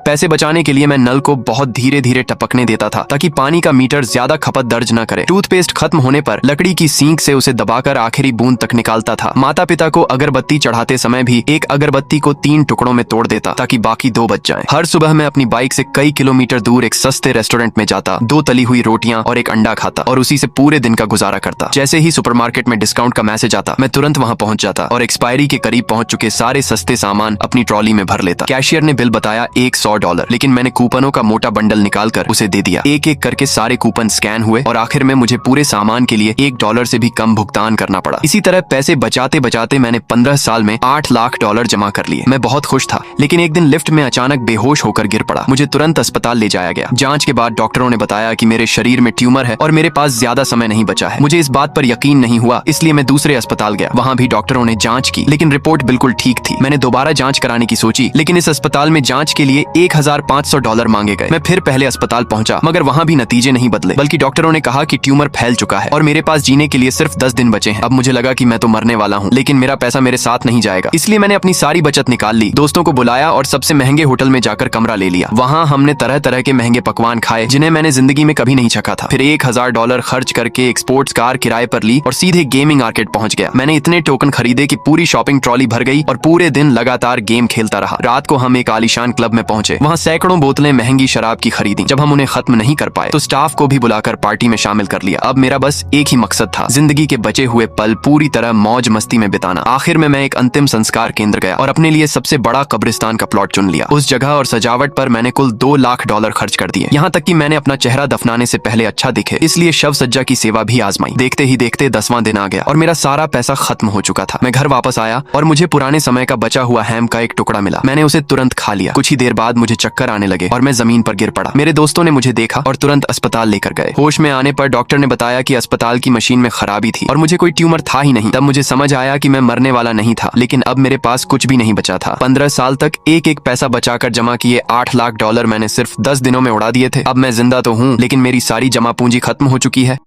पैसे बचाने के लिए मैं नल को बहुत धीरे धीरे टपकने देता था ताकि पानी का मीटर ज्यादा खपत दर्ज न करे। टूथपेस्ट खत्म होने पर लकड़ी की सींक से उसे दबाकर आखिरी बूंद तक निकालता था। माता पिता को अगरबत्ती चढ़ाते समय भी एक अगरबत्ती को 3 टुकड़ों में तोड़ देता ताकि बाकी 2 बच जाएं। हर सुबह मैं अपनी बाइक से कई किलोमीटर दूर एक सस्ते रेस्टोरेंट में जाता, 2 तली हुई रोटियां और एक अंडा खाता और उसी से पूरे दिन का गुजारा करता। जैसे ही सुपरमार्केट में डिस्काउंट का मैसेज आता, मैं तुरंत वहां पहुंच जाता और एक्सपायरी के करीब पहुंच चुके सारे सस्ते सामान अपनी ट्रॉली में भर लेता। कैशियर ने बिल बताया $100, लेकिन मैंने कूपनों का मोटा बंडल निकालकर उसे दे दिया। एक एक करके सारे कूपन स्कैन हुए और आखिर में मुझे पूरे सामान के लिए $1 से भी कम भुगतान करना पड़ा। इसी तरह पैसे बचाते बचाते मैंने 15 साल में $8 लाख जमा कर लिए। मैं बहुत खुश था, लेकिन एक दिन लिफ्ट में अचानक बेहोश होकर गिर पड़ा। मुझे तुरंत अस्पताल ले जाया गया। जांच के बाद डॉक्टरों ने बताया कि मेरे शरीर में ट्यूमर है और मेरे पास ज्यादा समय नहीं बचा है। मुझे इस बात पर यकीन नहीं हुआ, इसलिए मैं दूसरे अस्पताल गया। वहाँ भी डॉक्टरों ने जाँच की, लेकिन रिपोर्ट बिल्कुल ठीक थी। मैंने दोबारा जाँच कराने की सोची, लेकिन इस अस्पताल में जाँच के लिए $1500 मांगे गए। मैं फिर पहले अस्पताल पहुंचा, मगर वहां भी नतीजे नहीं बदले, बल्कि डॉक्टरों ने कहा कि ट्यूमर फैल चुका है और मेरे पास जीने के लिए सिर्फ 10 दिन बचे हैं। अब मुझे लगा कि मैं तो मरने वाला हूं, लेकिन मेरा पैसा मेरे साथ नहीं जाएगा। इसलिए मैंने अपनी सारी बचत निकाल ली, दोस्तों को बुलाया और सबसे महंगे होटल में जाकर कमरा ले लिया। वहां हमने तरह तरह के महंगे पकवान खाए जिन्हें मैंने जिंदगी में कभी नहीं चखा था। फिर $1000 खर्च करके एक स्पोर्ट्स कार किराए पर ली और सीधे गेमिंग आर्केड पहुंच गया। मैंने इतने टोकन खरीदे कि पूरी शॉपिंग ट्रॉली भर गई और पूरे दिन लगातार गेम खेलता रहा। रात को हम एक आलीशान क्लब में पहुंचे। वहां सैकड़ों बोतलें महंगी शराब की खरीदी। जब हम उन्हें खत्म नहीं कर पाए तो स्टाफ को भी बुलाकर पार्टी में शामिल कर लिया। अब मेरा बस एक ही मकसद था, जिंदगी के बचे हुए पल पूरी तरह मौज मस्ती में बिताना। आखिर में मैं एक अंतिम संस्कार केंद्र गया और अपने लिए सबसे बड़ा कब्रिस्तान का प्लॉट चुन लिया। उस जगह और सजावट पर मैंने कुल $2 लाख खर्च कर दिए। यहाँ तक कि मैंने अपना चेहरा दफनाने से पहले अच्छा दिखे, इसलिए शव सज्जा की सेवा भी आजमाई। देखते ही देखते 10वां दिन आ गया और मेरा सारा पैसा खत्म हो चुका था। मैं घर वापस आया और मुझे पुराने समय का बचा हुआ हैम का एक टुकड़ा मिला। मैंने उसे तुरंत खा लिया। कुछ ही देर बाद मुझे चक्कर आने लगे और मैं जमीन पर गिर पड़ा। मेरे दोस्तों ने मुझे देखा और तुरंत अस्पताल लेकर गए। होश में आने पर डॉक्टर ने बताया कि अस्पताल की मशीन में खराबी थी और मुझे कोई ट्यूमर था ही नहीं। तब मुझे समझ आया कि मैं मरने वाला नहीं था, लेकिन अब मेरे पास कुछ भी नहीं बचा था। 15 साल तक एक एक पैसा बचाकर जमा किए $8 लाख मैंने सिर्फ 10 दिनों में उड़ा दिए थे। अब मैं जिंदा तो हूँ, लेकिन मेरी सारी जमा पूंजी खत्म हो चुकी है।